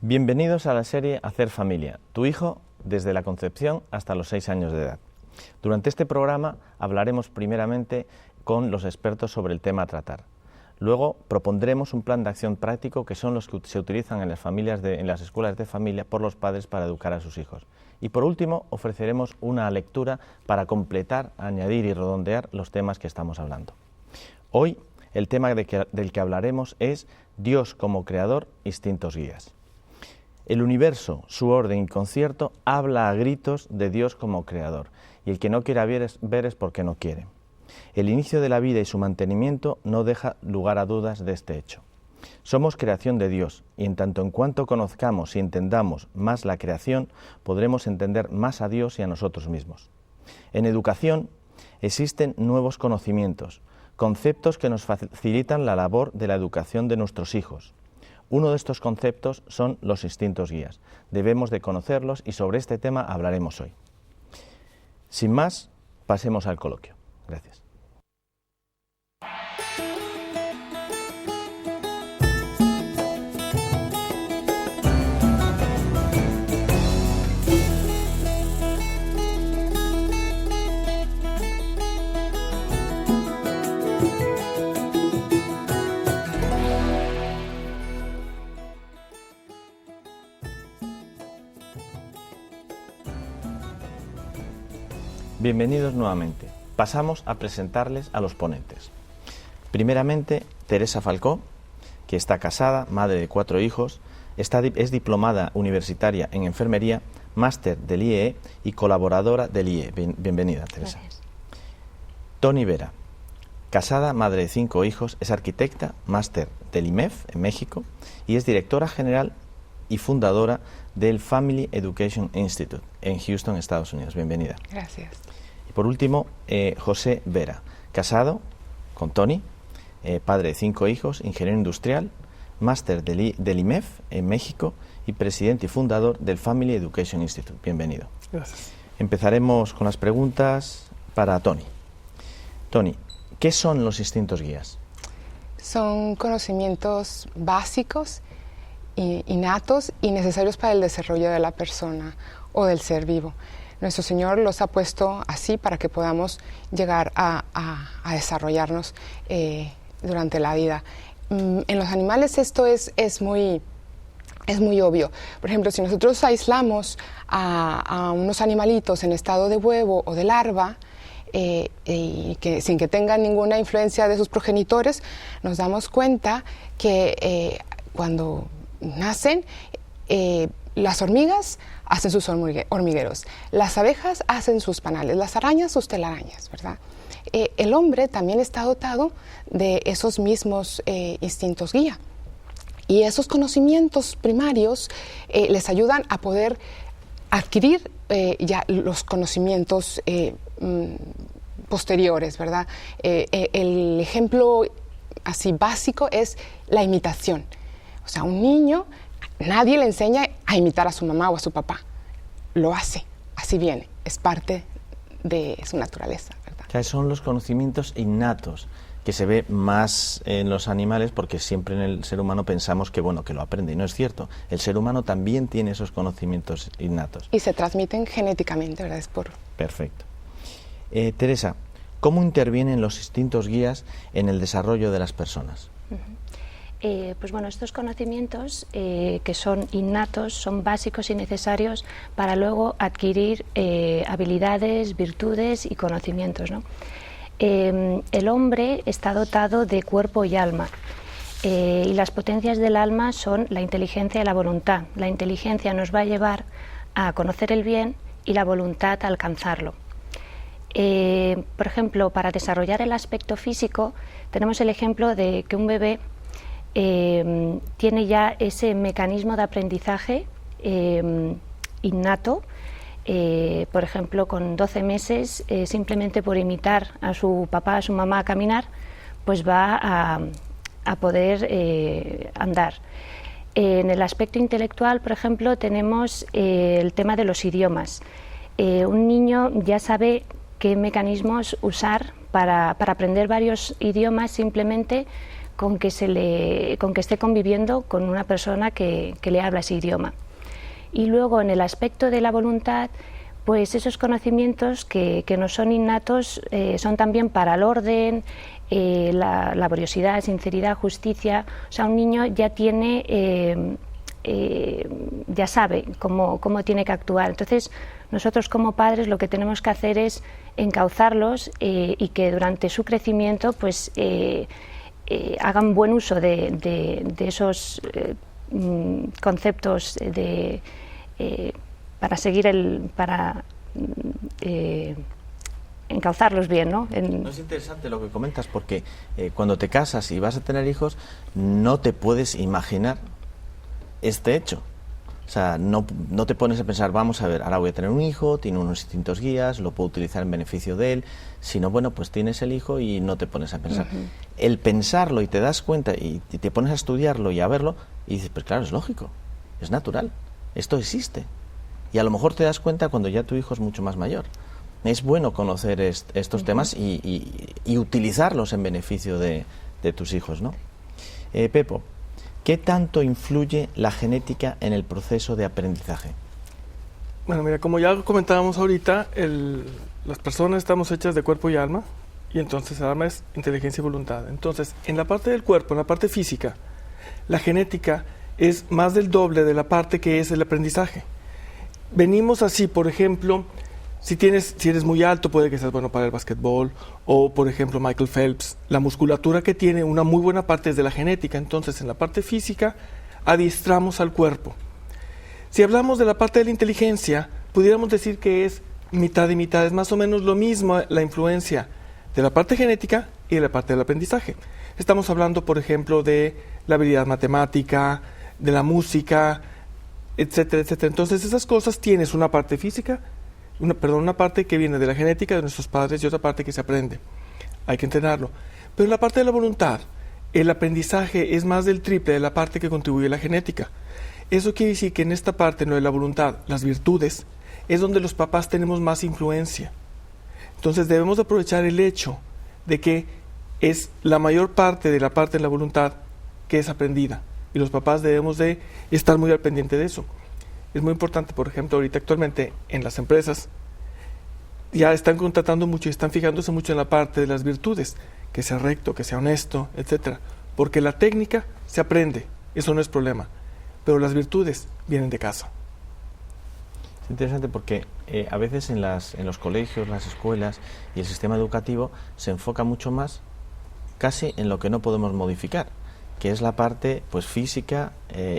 Bienvenidos a la serie Hacer Familia, tu hijo desde la concepción hasta los 6 años de edad. Durante este programa hablaremos primeramente con los expertos sobre el tema a tratar. Luego propondremos un plan de acción práctico que son los que se utilizan en las escuelas de familia por los padres para educar a sus hijos. Y por último ofreceremos una lectura para completar, añadir y redondear los temas que estamos hablando. Hoy el tema del que hablaremos es Dios como creador, instintos guías. El universo, su orden y concierto habla a gritos de Dios como creador, y el que no quiera ver es porque no quiere. El inicio de la vida y su mantenimiento no deja lugar a dudas de este hecho. Somos creación de Dios, y en tanto en cuanto conozcamos y entendamos más la creación, podremos entender más a Dios y a nosotros mismos. En educación existen nuevos conocimientos, conceptos que nos facilitan la labor de la educación de nuestros hijos. Uno de estos conceptos son los instintos guías. Debemos de conocerlos y sobre este tema hablaremos hoy. Sin más, pasemos al coloquio. Gracias. Bienvenidos nuevamente. Pasamos a presentarles a los ponentes. Primeramente, Teresa Falcó, que está casada, madre de 4 hijos, es diplomada universitaria en enfermería, máster del IEE y colaboradora del IEE. Bienvenida, Teresa. Gracias. Toni Vera, casada, madre de 5 hijos, es arquitecta, máster del IMEF en México y es directora general y fundadora del Family Education Institute en Houston, Estados Unidos. Bienvenida. Gracias. Y por último, José Vera, casado con Toni, padre de 5 hijos, ingeniero industrial, máster del IMEF en México y presidente y fundador del Family Education Institute. Bienvenido. Gracias. Empezaremos con las preguntas para Toni. Toni, ¿qué son los instintos guías? Son conocimientos básicos, innatos y necesarios para el desarrollo de la persona o del ser vivo. Nuestro Señor los ha puesto así para que podamos llegar a desarrollarnos durante la vida. En los animales esto es muy obvio. Por ejemplo, si nosotros aislamos a unos animalitos en estado de huevo o de larva, y que sin que tengan ninguna influencia de sus progenitores, nos damos cuenta que cuando nacen, las hormigas hacen sus hormigueros, las abejas hacen sus panales, las arañas sus telarañas, ¿verdad? El hombre también está dotado de esos mismos instintos guía, y esos conocimientos primarios les ayudan a poder adquirir ya los conocimientos posteriores, ¿verdad? El ejemplo así básico es la imitación. O sea, un niño, nadie le enseña a imitar a su mamá o a su papá. Lo hace, así viene, es parte de su naturaleza, ¿verdad? O sea, son los conocimientos innatos que se ve más en los animales, porque siempre en el ser humano pensamos que, bueno, que lo aprende, y no es cierto. El ser humano también tiene esos conocimientos innatos. Y se transmiten genéticamente, ¿verdad? Perfecto. Teresa, ¿cómo intervienen los instintos guías en el desarrollo de las personas? Pues bueno, estos conocimientos que son innatos, son básicos y necesarios para luego adquirir habilidades, virtudes y conocimientos, ¿no? El hombre está dotado de cuerpo y alma, y las potencias del alma son la inteligencia y la voluntad. La inteligencia nos va a llevar a conocer el bien y la voluntad a alcanzarlo. Por ejemplo, para desarrollar el aspecto físico, tenemos el ejemplo de que un bebé tiene ya ese mecanismo de aprendizaje innato. Por ejemplo, con 12 meses, simplemente por imitar a su papá, a su mamá a caminar, pues va a poder andar. En el aspecto intelectual, por ejemplo, tenemos el tema de los idiomas. Un niño ya sabe qué mecanismos usar para aprender varios idiomas simplemente con que esté conviviendo con una persona que le habla ese idioma. Y luego, en el aspecto de la voluntad, pues esos conocimientos que nos son innatos son también para el orden, la laboriosidad, sinceridad, justicia. O sea, un niño ya tiene, ya sabe cómo tiene que actuar. Entonces, nosotros como padres lo que tenemos que hacer es encauzarlos y que durante su crecimiento pues hagan buen uso de esos conceptos para seguir encauzarlos bien, ¿no? No, es interesante lo que comentas, porque cuando te casas y vas a tener hijos no te puedes imaginar este hecho. O sea, no te pones a pensar, vamos a ver, ahora voy a tener un hijo, tiene unos distintos guías, lo puedo utilizar en beneficio de él, sino bueno, pues tienes el hijo y no te pones a pensar. El pensarlo y te das cuenta y te pones a estudiarlo y a verlo y dices, pues claro, es lógico, es natural, esto existe. Y a lo mejor te das cuenta cuando ya tu hijo es mucho más mayor. Es bueno conocer estos temas y utilizarlos en beneficio de tus hijos, ¿no? Pepo, ¿qué tanto influye la genética en el proceso de aprendizaje? Bueno, mira, como ya comentábamos ahorita, las personas estamos hechas de cuerpo y alma, y entonces el alma es inteligencia y voluntad. Entonces, en la parte del cuerpo, en la parte física, la genética es más del doble de la parte que es el aprendizaje. Venimos así, por ejemplo, si eres muy alto, puede que seas bueno para el básquetbol, o por ejemplo Michael Phelps, la musculatura que tiene una muy buena parte es de la genética. Entonces en la parte física adiestramos al cuerpo. Si hablamos de la parte de la inteligencia, pudiéramos decir que es mitad y mitad, es más o menos lo mismo la influencia de la parte genética y de la parte del aprendizaje. Estamos hablando, por ejemplo, de la habilidad matemática, de la música, etcétera, etcétera. Entonces esas cosas tienes una parte física, una parte que viene de la genética de nuestros padres y otra parte que se aprende. Hay que entrenarlo. Pero en la parte de la voluntad, el aprendizaje es más del triple de la parte que contribuye a la genética. Eso quiere decir que en esta parte, no de la voluntad, las virtudes, es donde los papás tenemos más influencia. Entonces debemos aprovechar el hecho de que es la mayor parte de la parte de la voluntad que es aprendida. Y los papás debemos de estar muy al pendiente de eso. Es muy importante, por ejemplo, ahorita actualmente en las empresas ya están contratando mucho y están fijándose mucho en la parte de las virtudes, que sea recto, que sea honesto, etcétera. Porque la técnica se aprende, eso no es problema, pero las virtudes vienen de casa. Es interesante porque a veces en los colegios, las escuelas y el sistema educativo se enfoca mucho más casi en lo que no podemos modificar, que es la parte pues física,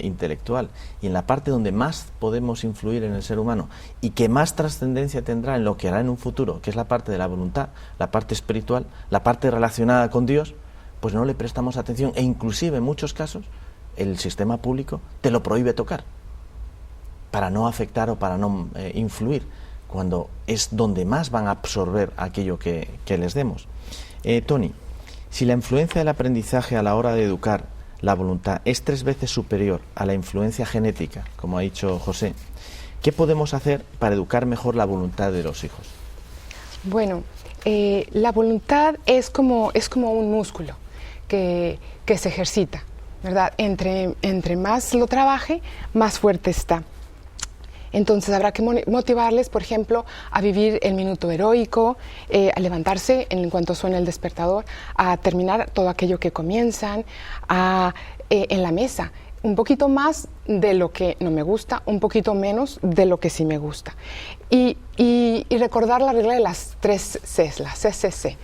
intelectual, y en la parte donde más podemos influir en el ser humano y que más trascendencia tendrá en lo que hará en un futuro, que es la parte de la voluntad, la parte espiritual, la parte relacionada con Dios, pues no le prestamos atención e inclusive en muchos casos el sistema público te lo prohíbe tocar para no afectar o para no influir, cuando es donde más van a absorber aquello que les demos. Tony, si la influencia del aprendizaje a la hora de educar la voluntad es 3 veces superior a la influencia genética, como ha dicho José, ¿qué podemos hacer para educar mejor la voluntad de los hijos? Bueno, la voluntad es como un músculo que se ejercita, ¿verdad? Entre más lo trabaje, más fuerte está. Entonces habrá que motivarles, por ejemplo, a vivir el minuto heroico, a levantarse en cuanto suene el despertador, a terminar todo aquello que comienzan, en la mesa, un poquito más de lo que no me gusta, un poquito menos de lo que sí me gusta. Y recordar la regla de las 3 Cs, la CCC,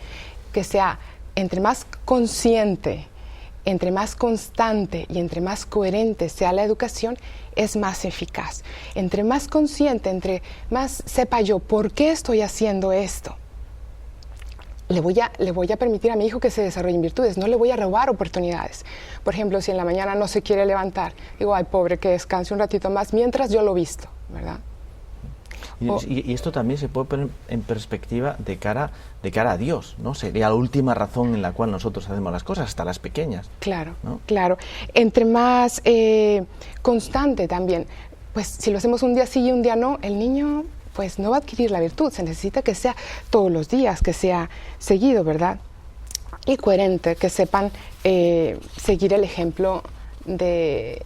que sea entre más consciente, entre más constante y entre más coherente sea la educación, es más eficaz. Entre más consciente, entre más sepa yo por qué estoy haciendo esto, le voy a permitir a mi hijo que se desarrolle en virtudes, no le voy a robar oportunidades. Por ejemplo, si en la mañana no se quiere levantar, digo, ay, pobre, que descanse un ratito más mientras yo lo visto, ¿verdad? Y esto también se puede poner en perspectiva de cara a Dios, ¿no? Sería la última razón en la cual nosotros hacemos las cosas, hasta las pequeñas. Claro, ¿no? Claro. Entre más constante también, pues si lo hacemos un día sí y un día no, el niño pues no va a adquirir la virtud, se necesita que sea todos los días, que sea seguido, ¿verdad? y coherente, que sepan seguir el ejemplo de...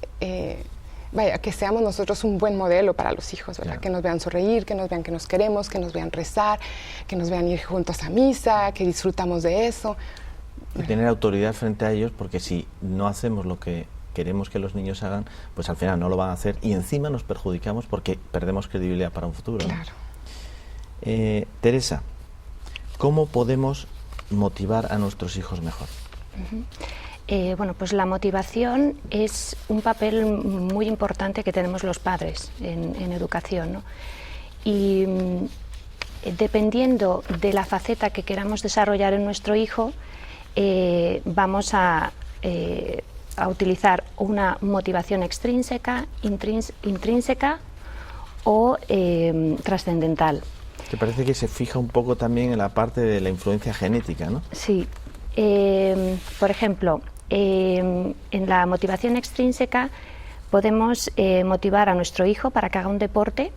que seamos nosotros un buen modelo para los hijos, ¿verdad? Claro. Que nos vean sonreír, que nos vean que nos queremos, que nos vean rezar, que nos vean ir juntos a misa, que disfrutamos de eso. Y tener autoridad frente a ellos, porque si no hacemos lo que queremos que los niños hagan, pues al final no lo van a hacer y encima nos perjudicamos porque perdemos credibilidad para un futuro. Claro. Teresa, ¿cómo podemos motivar a nuestros hijos mejor? Bueno, pues la motivación es un papel muy importante que tenemos los padres en educación, ¿no? Y dependiendo de la faceta que queramos desarrollar en nuestro hijo, vamos a utilizar una motivación extrínseca, intrínseca o trascendental. Te parece que se fija un poco también en la parte de la influencia genética, ¿no? Sí. Por ejemplo, en la motivación extrínseca podemos motivar a nuestro hijo para que haga un deporte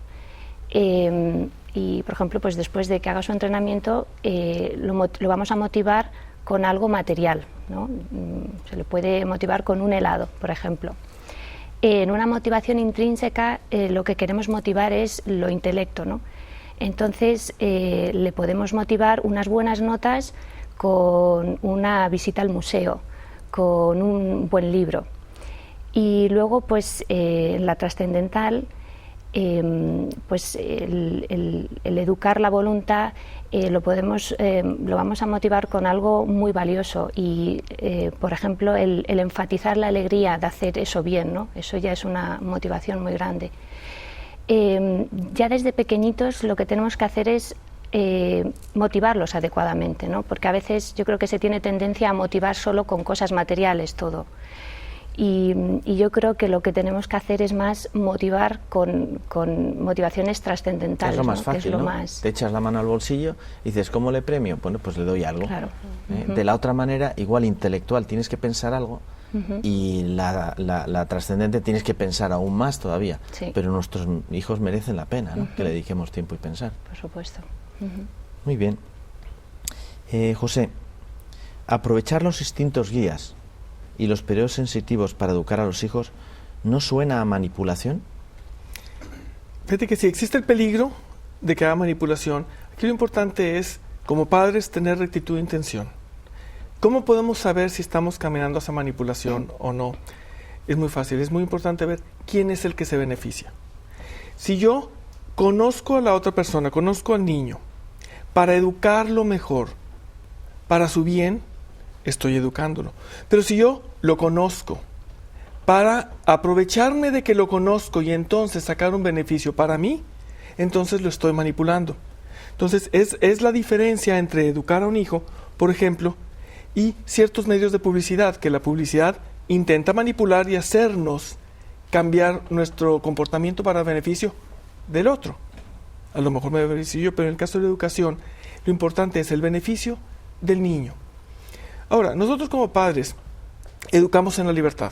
y, por ejemplo, pues después de que haga su entrenamiento lo vamos a motivar con algo material, ¿no? Se le puede motivar con un helado, por ejemplo. En una motivación intrínseca lo que queremos motivar es lo intelecto, ¿no? Entonces le podemos motivar unas buenas notas con una visita al museo, con un buen libro. Y luego, pues, en la trascendental, pues el educar la voluntad lo vamos a motivar con algo muy valioso y, por ejemplo, el enfatizar la alegría de hacer eso bien, ¿no? Eso ya es una motivación muy grande. Ya desde pequeñitos lo que tenemos que hacer es motivarlos adecuadamente, ¿no? Porque a veces yo creo que se tiene tendencia a motivar solo con cosas materiales todo. Y yo creo que lo que tenemos que hacer es más motivar con motivaciones trascendentales. Es lo más ¿no? fácil, es lo ¿no? más... Te echas la mano al bolsillo y dices, ¿cómo le premio? Bueno, pues le doy algo. Claro. De la otra manera, igual intelectual, tienes que pensar algo y la trascendente tienes que pensar aún más todavía. Sí. Pero nuestros hijos merecen la pena, ¿no? Que le dediquemos tiempo y pensar. Por supuesto. Muy bien. José, aprovechar los instintos guías y los periodos sensitivos para educar a los hijos, ¿no suena a manipulación? Fíjate que sí, existe el peligro de que haga manipulación. Aquí lo importante es, como padres, tener rectitud de intención. ¿Cómo podemos saber si estamos caminando hacia manipulación o no? Es muy fácil, es muy importante ver quién es el que se beneficia. Si yo conozco a la otra persona, conozco al niño, para educarlo mejor, para su bien, estoy educándolo. Pero si yo lo conozco para aprovecharme de que lo conozco y entonces sacar un beneficio para mí, entonces lo estoy manipulando. Entonces es la diferencia entre educar a un hijo, por ejemplo, y ciertos medios de publicidad, que la publicidad intenta manipular y hacernos cambiar nuestro comportamiento para beneficio del otro. A lo mejor me beneficio yo, pero en el caso de la educación, lo importante es el beneficio del niño. Ahora, nosotros como padres educamos en la libertad.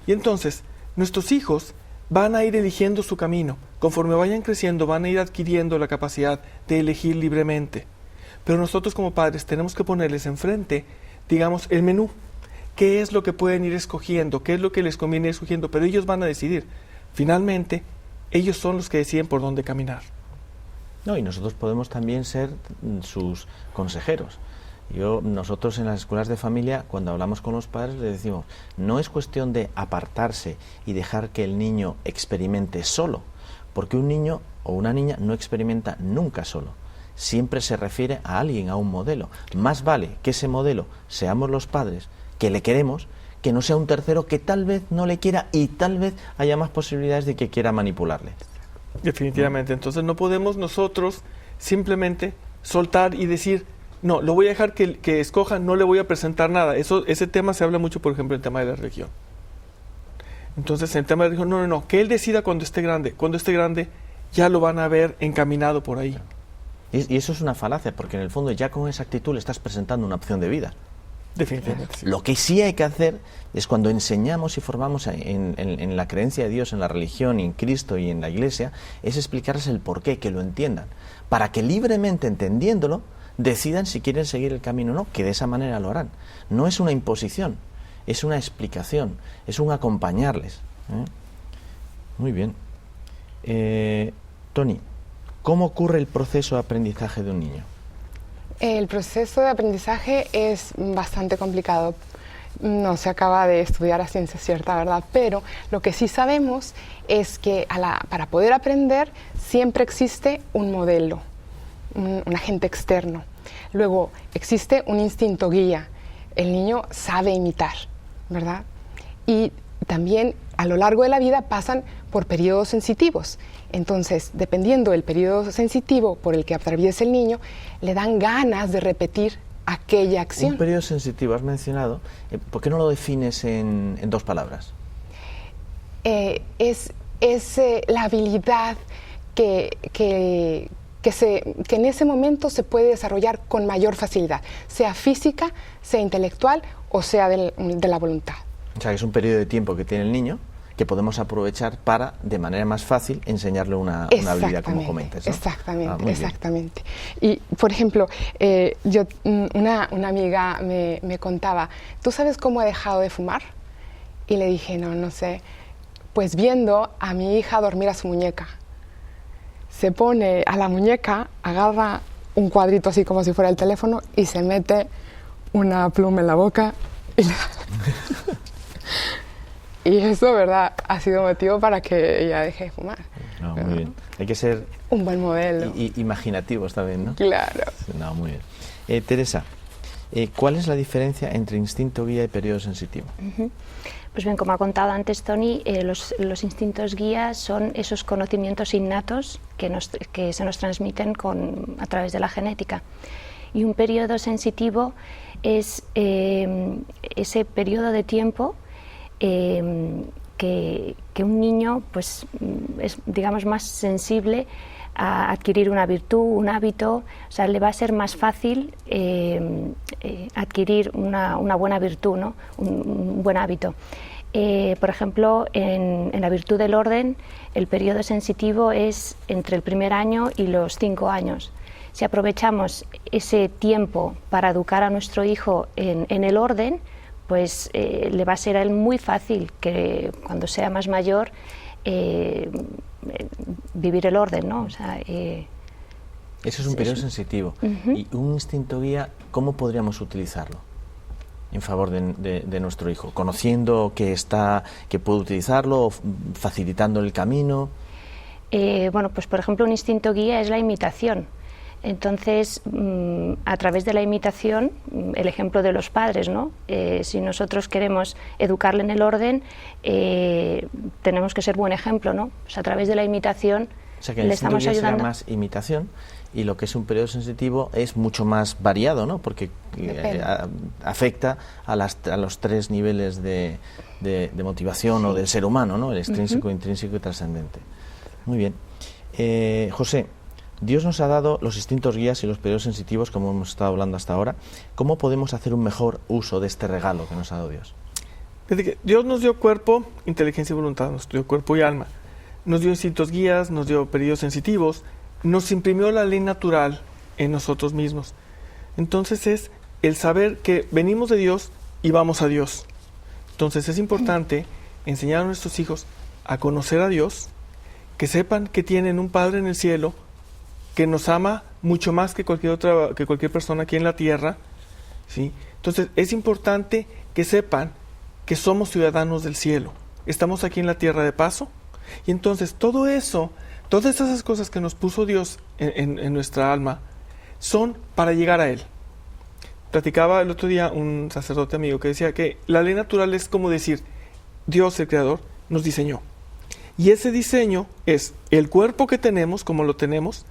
Y entonces, nuestros hijos van a ir eligiendo su camino. Conforme vayan creciendo, van a ir adquiriendo la capacidad de elegir libremente. Pero nosotros como padres tenemos que ponerles enfrente, digamos, el menú. ¿Qué es lo que pueden ir escogiendo? ¿Qué es lo que les conviene ir escogiendo? Pero ellos van a decidir. Finalmente, ellos son los que deciden por dónde caminar. No, y nosotros podemos también ser sus consejeros. Nosotros en las escuelas de familia, cuando hablamos con los padres, les decimos, no es cuestión de apartarse y dejar que el niño experimente solo, porque un niño o una niña no experimenta nunca solo. Siempre se refiere a alguien, a un modelo. Más vale que ese modelo seamos los padres, que le queremos, que no sea un tercero que tal vez no le quiera y tal vez haya más posibilidades de que quiera manipularle. Definitivamente. Entonces no podemos nosotros simplemente soltar y decir, no, lo voy a dejar que escoja, no le voy a presentar nada. Ese tema se habla mucho, por ejemplo, en el tema de la religión. Entonces, en el tema de la religión, no, que él decida cuando esté grande. Cuando esté grande, ya lo van a ver encaminado por ahí. Y eso es una falacia, porque en el fondo ya con esa actitud le estás presentando una opción de vida. Definitivamente. Sí. Lo que sí hay que hacer es cuando enseñamos y formamos en la creencia de Dios, en la religión, en Cristo y en la Iglesia, es explicarles el porqué, que lo entiendan, para que libremente entendiéndolo decidan si quieren seguir el camino o no, que de esa manera lo harán. No es una imposición, es una explicación, es un acompañarles. Muy bien. Toni, ¿cómo ocurre el proceso de aprendizaje de un niño? El proceso de aprendizaje es bastante complicado. No se acaba de estudiar a ciencia cierta, ¿verdad? Pero lo que sí sabemos es que para poder aprender siempre existe un modelo, un agente externo. Luego existe un instinto guía. El niño sabe imitar, ¿verdad? Y también a lo largo de la vida pasan por periodos sensitivos. Entonces, dependiendo del periodo sensitivo por el que atraviesa el niño, le dan ganas de repetir aquella acción. Un periodo sensitivo has mencionado. ¿Por qué no lo defines en 2 palabras? Es la habilidad que en ese momento se puede desarrollar con mayor facilidad, sea física, sea intelectual o sea de la voluntad. O sea, que es un periodo de tiempo que tiene el niño que podemos aprovechar para, de manera más fácil, enseñarle una habilidad, como comentas, ¿no? Exactamente. Y, por ejemplo, una amiga me contaba, ¿tú sabes cómo he dejado de fumar? Y le dije, no sé. Pues viendo a mi hija dormir a su muñeca. Se pone a la muñeca, agarra un cuadrito así como si fuera el teléfono y se mete una pluma en la boca y eso, ¿verdad?, ha sido motivo para que ella deje de fumar. No, muy bien. Hay que ser un buen modelo. Imaginativos también, ¿no? Claro. No, muy bien. Teresa, ¿cuál es la diferencia entre instinto guía y periodo sensitivo? Pues bien, como ha contado antes Toni, los instintos guía son esos conocimientos innatos que se nos transmiten a través de la genética. Y un periodo sensitivo es ese periodo de tiempo que un niño pues, es, digamos, más sensible a adquirir una virtud, un hábito. O sea, le va a ser más fácil adquirir una buena virtud, ¿no? un buen hábito. Por ejemplo, en la virtud del orden, el periodo sensitivo es entre el primer año y los 5 años. Si aprovechamos ese tiempo para educar a nuestro hijo en el orden, pues le va a ser a él muy fácil que cuando sea más mayor vivir el orden, ¿no? O sea, eso es un periodo sensitivo. Y un instinto guía, ¿cómo podríamos utilizarlo en favor de nuestro hijo? ¿Conociendo que puede utilizarlo, o facilitando el camino? Bueno, pues por ejemplo un instinto guía es la imitación. Entonces, a través de la imitación, el ejemplo de los padres, ¿no? Si nosotros queremos educarle en el orden, tenemos que ser buen ejemplo, ¿no? Pues a través de la imitación, o sea, que le estamos ayudando. Será más imitación, y lo que es un periodo sensitivo es mucho más variado, ¿no? Porque afecta a los 3 niveles de motivación, sí, o del ser humano, ¿no? El extrínseco, intrínseco y trascendente. Muy bien. José, Dios nos ha dado los instintos guías y los periodos sensitivos, como hemos estado hablando hasta ahora. ¿Cómo podemos hacer un mejor uso de este regalo que nos ha dado Dios? Dios nos dio cuerpo, inteligencia y voluntad, nos dio cuerpo y alma. Nos dio instintos guías, nos dio periodos sensitivos, nos imprimió la ley natural en nosotros mismos. Entonces es el saber que venimos de Dios y vamos a Dios. Entonces es importante enseñar a nuestros hijos a conocer a Dios, que sepan que tienen un Padre en el cielo, que nos ama mucho más que cualquier persona aquí en la tierra, ¿sí? Entonces es importante que sepan que somos ciudadanos del cielo, estamos aquí en la tierra de paso, y entonces todo eso, todas esas cosas que nos puso Dios en nuestra alma, son para llegar a Él. Platicaba el otro día un sacerdote amigo que decía que la ley natural es como decir, Dios el Creador nos diseñó, y ese diseño es el cuerpo que tenemos, como lo tenemos,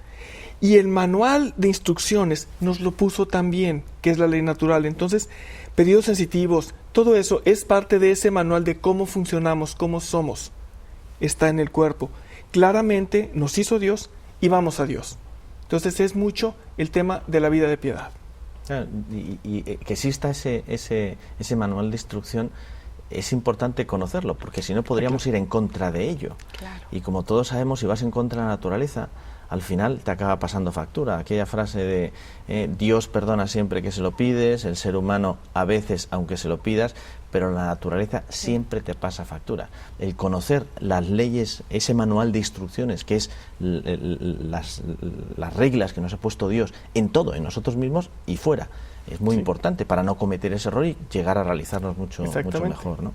y el manual de instrucciones nos lo puso también, que es la ley natural. Entonces, periodos sensitivos, todo eso es parte de ese manual de cómo funcionamos, cómo somos. Está en el cuerpo. Claramente nos hizo Dios y vamos a Dios. Entonces es mucho el tema de la vida de piedad. Y que exista ese manual de instrucción, es importante conocerlo, porque si no podríamos ir en contra de ello. Claro. Y como todos sabemos, si vas en contra de la naturaleza, al final te acaba pasando factura. Aquella frase de Dios perdona siempre que se lo pides, el ser humano a veces aunque se lo pidas, pero la naturaleza siempre te pasa factura. El conocer las leyes, ese manual de instrucciones, que es las reglas que nos ha puesto Dios en todo, en nosotros mismos y fuera, es muy importante para no cometer ese error y llegar a realizarnos mucho mejor, ¿no?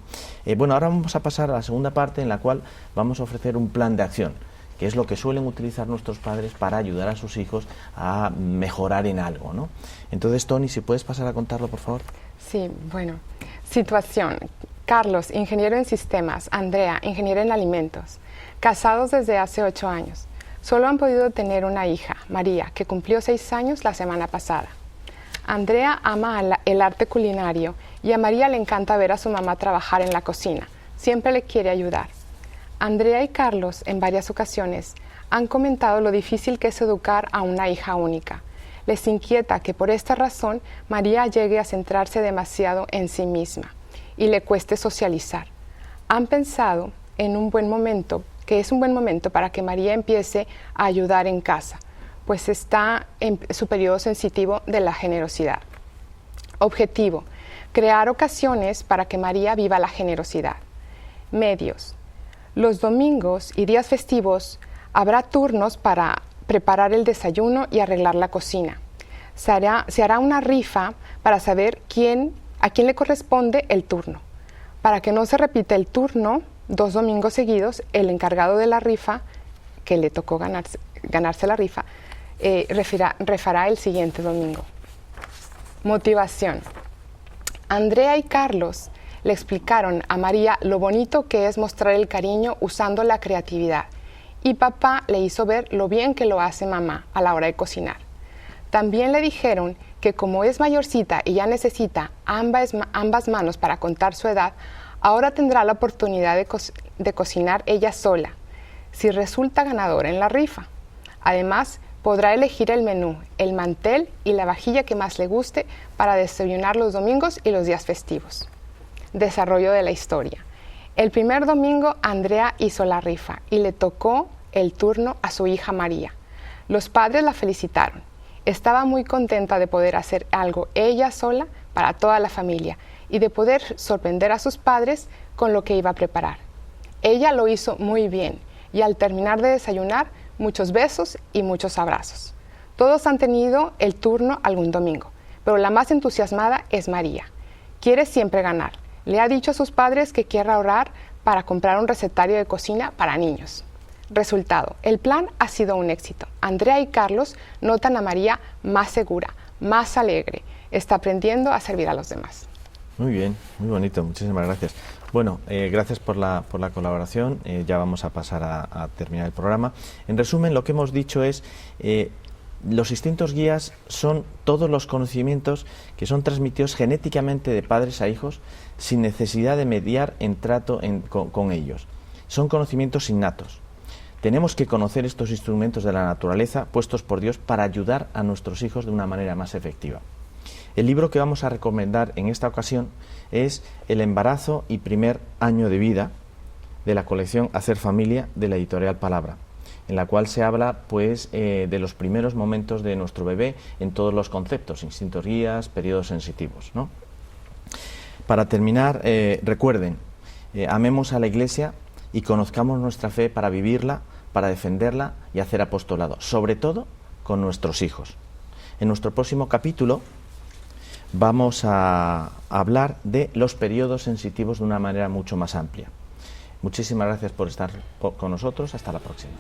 Bueno, ahora vamos a pasar a la segunda parte, en la cual vamos a ofrecer un plan de acción, que es lo que suelen utilizar nuestros padres para ayudar a sus hijos a mejorar en algo, ¿no? Entonces, Tony, si puedes pasar a contarlo, por favor. Sí, bueno. Situación. Carlos, ingeniero en sistemas. Andrea, ingeniera en alimentos. Casados desde hace 8 años. Solo han podido tener una hija, María, que cumplió 6 años la semana pasada. Andrea ama el arte culinario y a María le encanta ver a su mamá trabajar en la cocina. Siempre le quiere ayudar. Andrea y Carlos, en varias ocasiones, han comentado lo difícil que es educar a una hija única. Les inquieta que por esta razón María llegue a centrarse demasiado en sí misma y le cueste socializar. Han pensado que es un buen momento para que María empiece a ayudar en casa, pues está en su periodo sensitivo de la generosidad. Objetivo: crear ocasiones para que María viva la generosidad. Medios: los domingos y días festivos habrá turnos para preparar el desayuno y arreglar la cocina. Se hará una rifa para saber a quién le corresponde el turno. Para que no se repita el turno 2 domingos seguidos, el encargado de la rifa, que le tocó ganarse la rifa, refará el siguiente domingo. Motivación: Andrea y Carlos le explicaron a María lo bonito que es mostrar el cariño usando la creatividad, y papá le hizo ver lo bien que lo hace mamá a la hora de cocinar. También le dijeron que como es mayorcita y ya necesita ambas manos para contar su edad, ahora tendrá la oportunidad de cocinar ella sola, si resulta ganadora en la rifa. Además, podrá elegir el menú, el mantel y la vajilla que más le guste para desayunar los domingos y los días festivos. Desarrollo de la historia. El primer domingo Andrea hizo la rifa y le tocó el turno a su hija María. Los padres la felicitaron. Estaba muy contenta de poder hacer algo ella sola para toda la familia y de poder sorprender a sus padres con lo que iba a preparar. Ella lo hizo muy bien y al terminar de desayunar, muchos besos y muchos abrazos. Todos han tenido el turno algún domingo, pero la más entusiasmada es María. Quiere siempre ganar. Le ha dicho a sus padres que quiere ahorrar para comprar un recetario de cocina para niños. Resultado: el plan ha sido un éxito. Andrea y Carlos notan a María más segura, más alegre. Está aprendiendo a servir a los demás. Muy bien, muy bonito, muchísimas gracias. Bueno, gracias por la colaboración. Ya vamos a pasar a terminar el programa. En resumen, lo que hemos dicho es los instintos guías son todos los conocimientos que son transmitidos genéticamente de padres a hijos sin necesidad de mediar en trato con ellos. Son conocimientos innatos. Tenemos que conocer estos instrumentos de la naturaleza puestos por Dios para ayudar a nuestros hijos de una manera más efectiva. El libro que vamos a recomendar en esta ocasión es El embarazo y primer año de vida, de la colección Hacer Familia, de la editorial Palabra, en la cual se habla pues de los primeros momentos de nuestro bebé en todos los conceptos, instintos guías, periodos sensitivos, ¿no? Para terminar, recuerden, amemos a la Iglesia y conozcamos nuestra fe para vivirla, para defenderla y hacer apostolado, sobre todo con nuestros hijos. En nuestro próximo capítulo vamos a hablar de los periodos sensitivos de una manera mucho más amplia. Muchísimas gracias por estar con nosotros. Hasta la próxima.